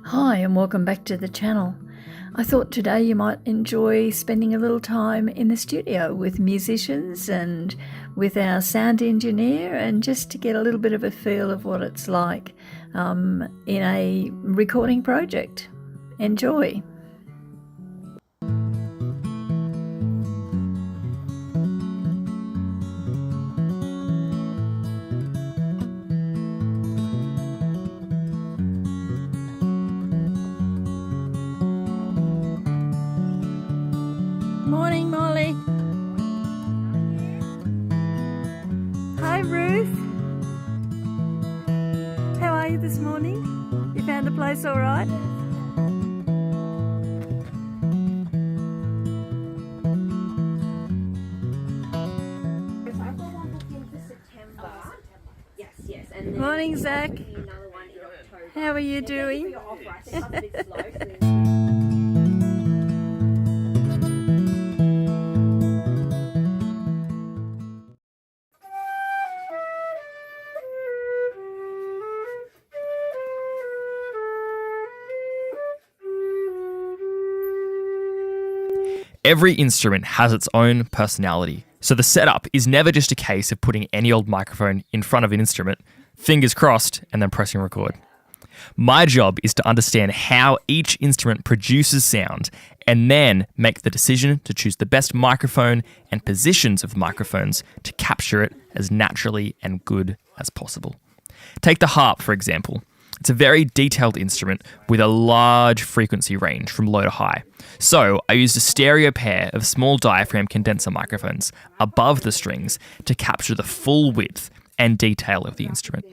Hi and welcome back to the channel. I thought today you might enjoy spending a little time in the studio with musicians and with our sound engineer, and just to get a little bit of a feel of what it's like in a recording project. Enjoy. Morning, Molly. Hi, Ruth. How are you this morning? You found the place all right? Yes. And Morning, Zach. How are you doing? Every instrument has its own personality, so the setup is never just a case of putting any old microphone in front of an instrument, fingers crossed, and then pressing record. My job is to understand how each instrument produces sound and then make the decision to choose the best microphone and positions of the microphones to capture it as naturally and good as possible. Take the harp, for example. It's a very detailed instrument with a large frequency range from low to high. So I used a stereo pair of small diaphragm condenser microphones above the strings to capture the full width and detail of the instrument.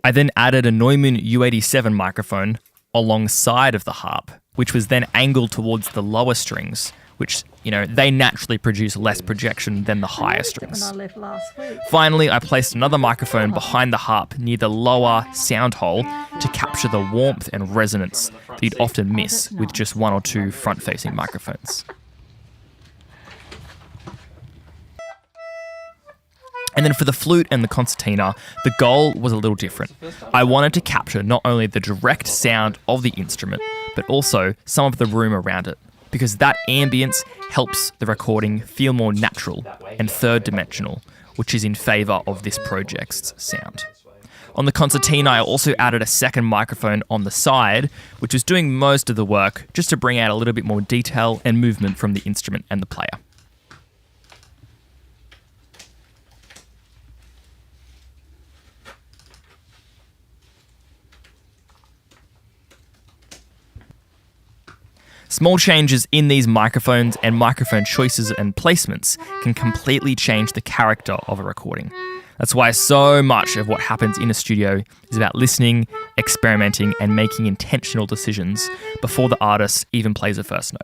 I then added a Neumann U87 microphone alongside of the harp, which was then angled towards the lower strings, which, they naturally produce less projection than the higher strings. When I left last week. Finally, I placed another microphone behind the harp near the lower sound hole to capture the warmth and resonance that you'd often miss with just one or two front-facing microphones. And then for the flute and the concertina, the goal was a little different. I wanted to capture not only the direct sound of the instrument, but also some of the room around it, because that ambience helps the recording feel more natural and third-dimensional, which is in favour of this project's sound. On the concertina, I also added a second microphone on the side, which was doing most of the work, just to bring out a little bit more detail and movement from the instrument and the player. Small changes in these microphones and microphone choices and placements can completely change the character of a recording. That's why so much of what happens in a studio is about listening, experimenting, and making intentional decisions before the artist even plays a first note.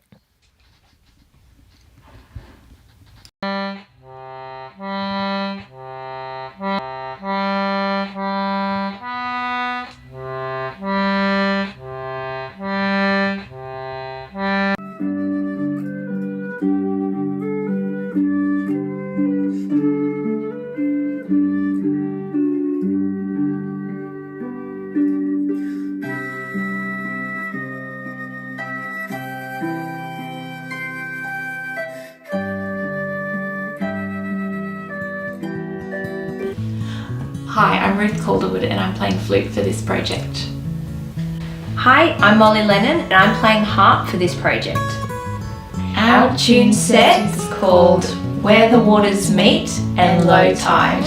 Hi, I'm Ruth Calderwood and I'm playing flute for this project. Hi, I'm Molly Lennon and I'm playing harp for this project. Our tune set is called Where the Waters Meet and Low Tide.